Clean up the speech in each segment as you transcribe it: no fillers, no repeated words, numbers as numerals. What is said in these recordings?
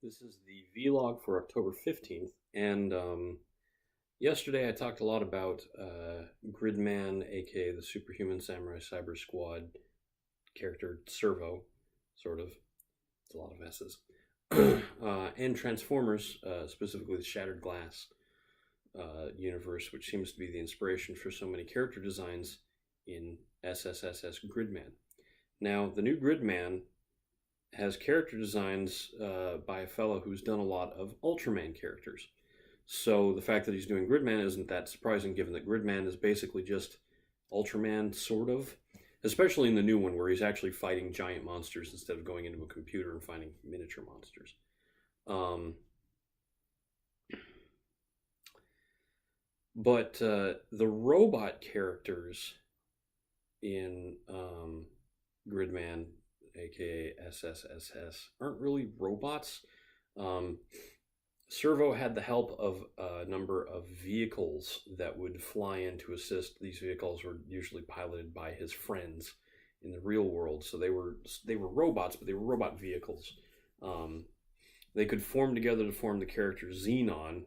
This is the vlog for October 15th, and yesterday I talked a lot about Gridman, aka the Superhuman Samurai Cyber Squad character Servo, sort of. It's a lot of S's. And Transformers, specifically the Shattered Glass universe, which seems to be the inspiration for so many character designs in SSSS Gridman. Now, the new Gridman has character designs by a fellow who's done a lot of Ultraman characters. So the fact that he's doing Gridman isn't that surprising, given that Gridman is basically just Ultraman, sort of. Especially in the new one, where he's actually fighting giant monsters instead of going into a computer and finding miniature monsters. But the robot characters in Gridman, aka SSSS, aren't really robots. Servo had the help of a number of vehicles that would fly in to assist. These vehicles were usually piloted by his friends in the real world, so they were robots, but they were robot vehicles. They could form together to form the character Xenon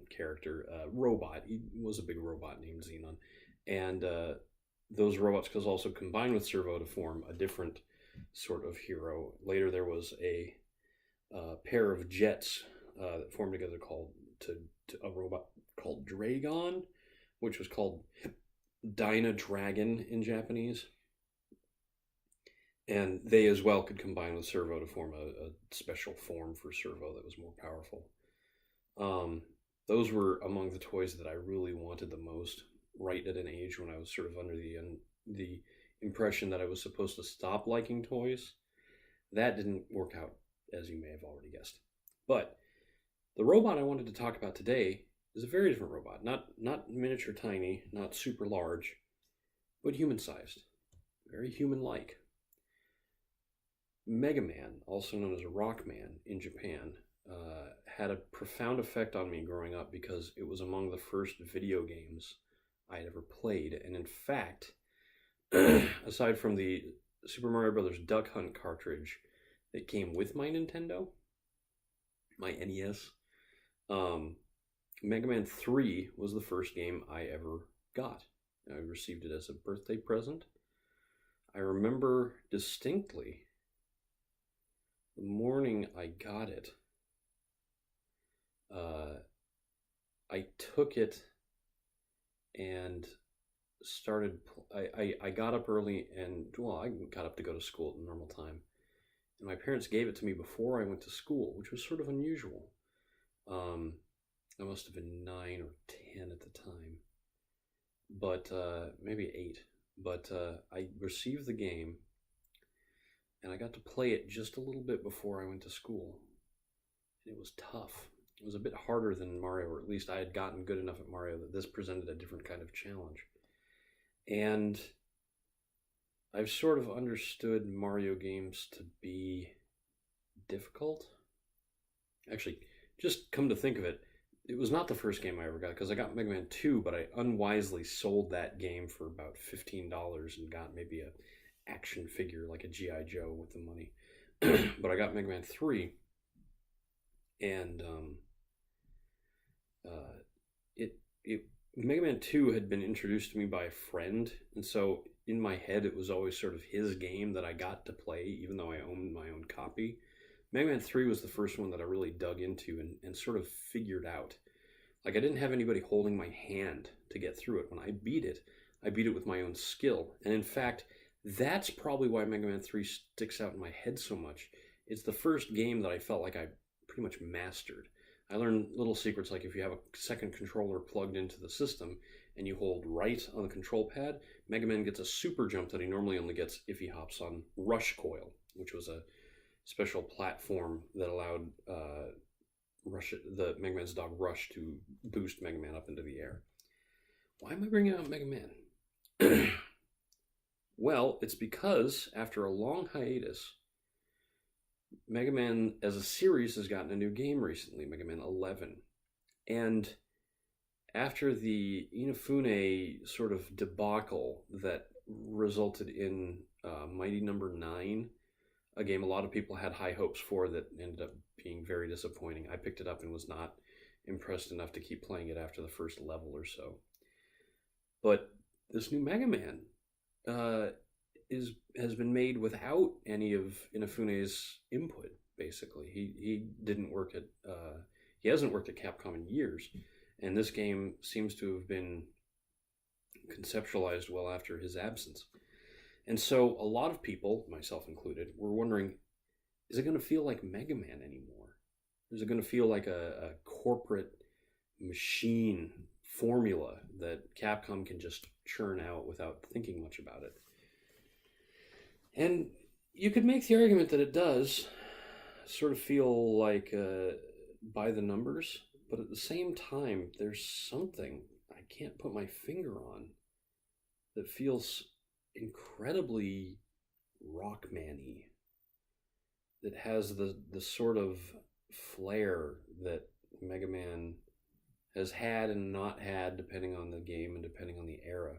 robot. He was a big robot named Xenon, and those robots could also combine with Servo to form a different sort of hero. Later, there was a pair of jets that formed together to a robot called Dragon, which was called Dyna Dragon in Japanese. And they as well could combine with Servo to form a special form for Servo that was more powerful. Those were among the toys that I really wanted the most, right at an age when I was sort of under the impression that I was supposed to stop liking toys. That didn't work out, as you may have already guessed. But the robot I wanted to talk about today is a very different robot. Not miniature tiny, not super large, but human-sized. Very human-like. Mega Man, also known as Rockman in Japan, had a profound effect on me growing up because it was among the first video games I had ever played. And in fact, aside from the Super Mario Brothers Duck Hunt cartridge that came with my Nintendo, my NES, Mega Man 3 was the first game I ever got. I received it as a birthday present. I remember distinctly the morning I got it. I took it and started. I got up early and, well, I got up to go to school at the normal time. And my parents gave it to me before I went to school, which was sort of unusual. I must have been 9 or 10 at the time, but maybe 8. But I received the game, and I got to play it just a little bit before I went to school. And it was tough. It was a bit harder than Mario, or at least I had gotten good enough at Mario that this presented a different kind of challenge. And I've sort of understood Mario games to be difficult. Actually, just come to think of it, it was not the first game I ever got, because I got Mega Man 2, but I unwisely sold that game for about $15 and got maybe a action figure like a G.I. Joe with the money. But I got Mega Man 3, and Mega Man 2 had been introduced to me by a friend, and so in my head it was always sort of his game that I got to play, even though I owned my own copy. Mega Man 3 was the first one that I really dug into and sort of figured out. Like, I didn't have anybody holding my hand to get through it. When I beat it with my own skill. And in fact, that's probably why Mega Man 3 sticks out in my head so much. It's the first game that I felt like I pretty much mastered. I learned little secrets like if you have a second controller plugged into the system and you hold right on the control pad, Mega Man gets a super jump that he normally only gets if he hops on Rush Coil, which was a special platform that allowed the Mega Man's dog Rush to boost Mega Man up into the air. Why am I bringing out Mega Man? Well, it's because after a long hiatus, Mega Man as a series has gotten a new game recently, Mega Man 11. And after the Inafune sort of debacle that resulted in Mighty Number 9, a game a lot of people had high hopes for that ended up being very disappointing. I picked it up and was not impressed enough to keep playing it after the first level or so. But this new Mega Man has been made without any of Inafune's input. Basically, he didn't work at he hasn't worked at Capcom in years, and this game seems to have been conceptualized well after his absence. And so a lot of people, myself included, were wondering, is it going to feel like Mega Man anymore? Is it going to feel like a corporate machine formula that Capcom can just churn out without thinking much about it? And you could make the argument that it does sort of feel like by the numbers, but at the same time, there's something I can't put my finger on that feels incredibly Rockman-y, that has the sort of flair that Mega Man has had and not had, depending on the game and depending on the era.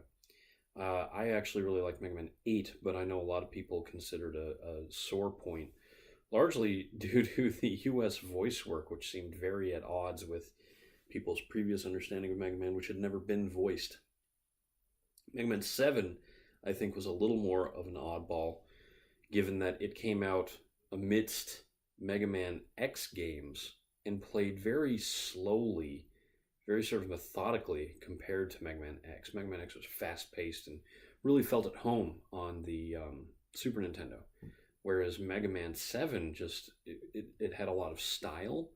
I actually really like Mega Man 8, but I know a lot of people consider it a sore point, largely due to the US voice work, which seemed very at odds with people's previous understanding of Mega Man, which had never been voiced. Mega Man 7, I think, was a little more of an oddball, given that it came out amidst Mega Man X games and played very slowly, very sort of methodically compared to Mega Man X. Mega Man X was fast-paced and really felt at home on the Super Nintendo, whereas Mega Man 7 just, it had a lot of style,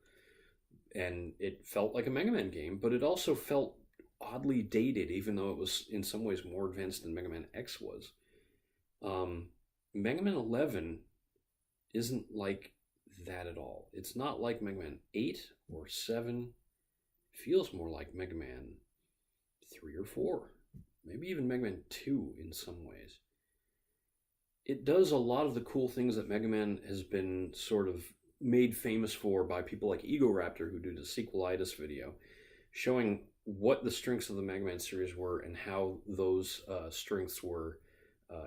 and it felt like a Mega Man game, but it also felt oddly dated, even though it was in some ways more advanced than Mega Man X was. Mega Man 11 isn't like that at all. It's not like Mega Man 8 or 7. It feels more like Mega Man 3 or 4. Maybe even Mega Man 2 in some ways. It does a lot of the cool things that Mega Man has been sort of made famous for by people like Egoraptor, who did a Sequelitis video, showing what the strengths of the Mega Man series were and how those strengths were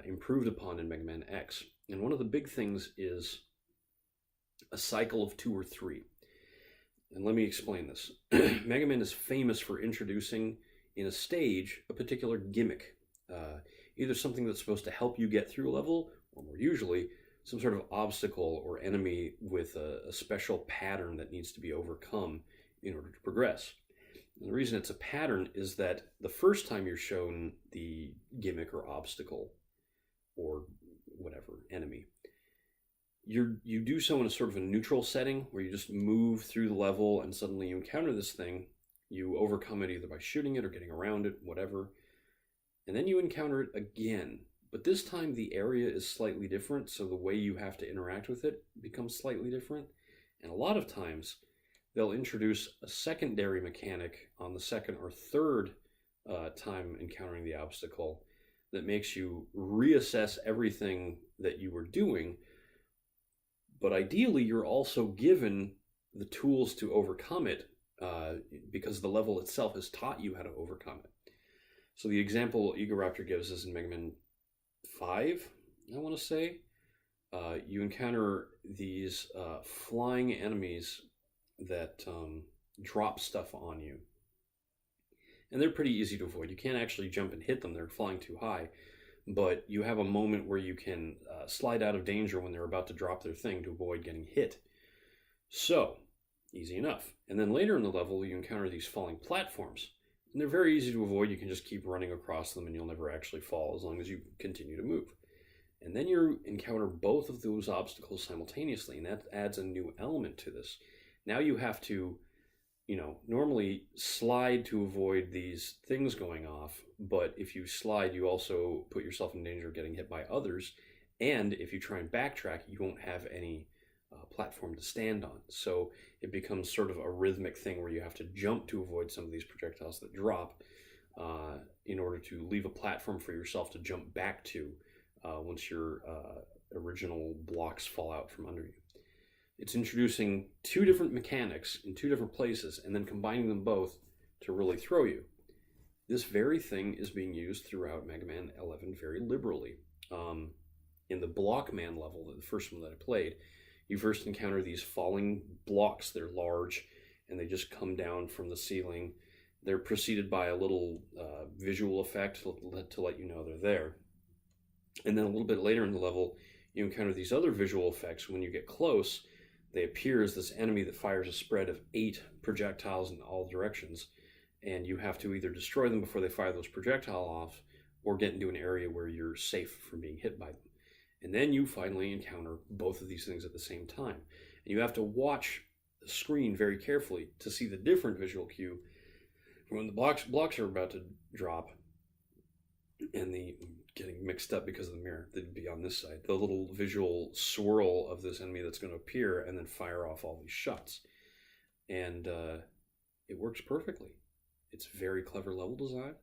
improved upon in Mega Man X. And one of the big things is a cycle of 2 or 3. And let me explain this. Mega Man is famous for introducing in a stage a particular gimmick. Either something that's supposed to help you get through a level, or more usually, some sort of obstacle or enemy with a special pattern that needs to be overcome in order to progress. And the reason it's a pattern is that the first time you're shown the gimmick or obstacle or whatever enemy, you do so in a sort of a neutral setting where you just move through the level and suddenly you encounter this thing. You overcome it either by shooting it or getting around it, whatever. And then you encounter it again. But this time the area is slightly different, so the way you have to interact with it becomes slightly different. And a lot of times they'll introduce a secondary mechanic on the second or third time encountering the obstacle that makes you reassess everything that you were doing. But ideally, you're also given the tools to overcome it because the level itself has taught you how to overcome it. So the example Egoraptor gives is in Mega Man 5, I want to say. You encounter these flying enemies that drop stuff on you. And they're pretty easy to avoid. You can't actually jump and hit them. They're flying too high. But you have a moment where you can slide out of danger when they're about to drop their thing to avoid getting hit. So, easy enough. And then later in the level, you encounter these falling platforms. And they're very easy to avoid. You can just keep running across them and you'll never actually fall as long as you continue to move. And then you encounter both of those obstacles simultaneously, and that adds a new element to this. Now you have to, normally slide to avoid these things going off, but if you slide, you also put yourself in danger of getting hit by others, and if you try and backtrack, you won't have any platform to stand on. So it becomes sort of a rhythmic thing where you have to jump to avoid some of these projectiles that drop in order to leave a platform for yourself to jump back to once your original blocks fall out from under you. It's introducing 2 different mechanics in 2 different places and then combining them both to really throw you. This very thing is being used throughout Mega Man 11 very liberally. In the Blockman level, the first one that I played, You first encounter these falling blocks. They're large, and they just come down from the ceiling. They're preceded by a little visual effect to let you know they're there. And then a little bit later in the level, you encounter these other visual effects. When you get close, they appear as this enemy that fires a spread of 8 projectiles in all directions, and you have to either destroy them before they fire those projectiles off, or get into an area where you're safe from being hit by them. And then you finally encounter both of these things at the same time. And you have to watch the screen very carefully to see the different visual cue when the blocks are about to drop, and the getting mixed up because of the mirror. They'd be on this side. The little visual swirl of this enemy that's going to appear and then fire off all these shots. And it works perfectly. It's very clever level design.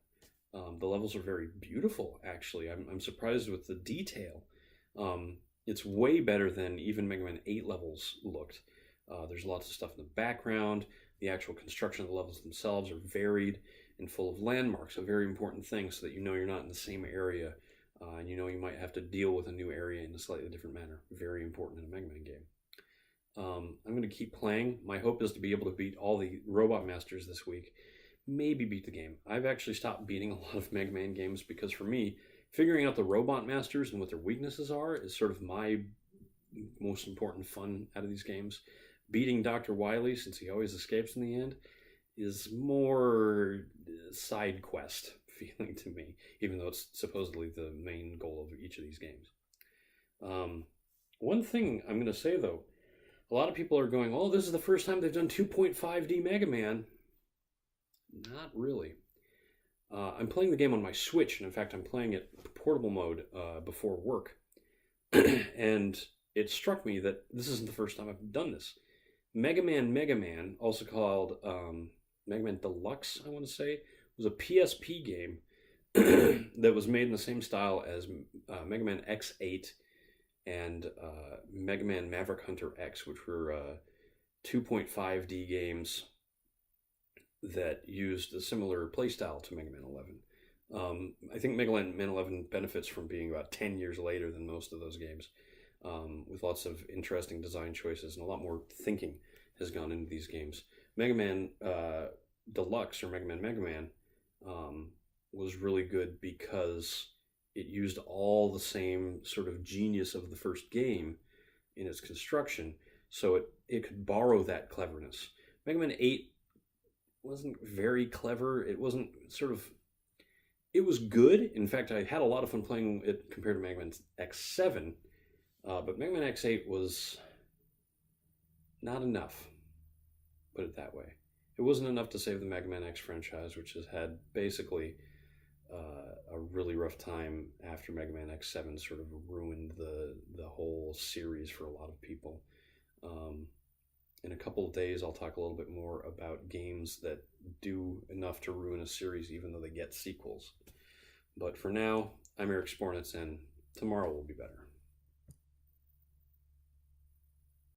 The levels are very beautiful, actually. I'm surprised with the detail. It's way better than even Mega Man 8 levels looked. There's lots of stuff in the background. The actual construction of the levels themselves are varied and full of landmarks, a very important thing, so that you know you're not in the same area, and you know you might have to deal with a new area in a slightly different manner. Very important in a Mega Man game. I'm going to keep playing. My hope is to be able to beat all the Robot Masters this week. Maybe beat the game. I've actually stopped beating a lot of Mega Man games because for me, figuring out the Robot Masters and what their weaknesses are is sort of my most important fun out of these games. Beating Dr. Wily, since he always escapes in the end, is more side quest feeling to me, even though it's supposedly the main goal of each of these games. One thing I'm going to say, though, a lot of people are going, oh, this is the first time they've done 2.5D Mega Man. Not really. I'm playing the game on my Switch, and in fact, I'm playing it portable mode before work. And it struck me that this isn't the first time I've done this. Mega Man, also called Mega Man Deluxe, I want to say, was a PSP game that was made in the same style as Mega Man X8 and Mega Man Maverick Hunter X, which were 2.5D games that used a similar playstyle to Mega Man 11. I think Mega Man 11 benefits from being about 10 years later than most of those games, with lots of interesting design choices and a lot more thinking has gone into these games. Mega Man Deluxe, or Mega Man, was really good because it used all the same sort of genius of the first game in its construction, so it could borrow that cleverness. Mega Man 8 wasn't very clever. It wasn't it was good. In fact, I had a lot of fun playing it compared to Mega Man X7, but Mega Man X8 was not enough, put it that way. It wasn't enough to save the Mega Man X franchise, which has had basically a really rough time after Mega Man X7 sort of ruined the whole series for a lot of people. In a couple of days, I'll talk a little bit more about games that do enough to ruin a series even though they get sequels. But for now, I'm Eric Spornitz, and tomorrow will be better.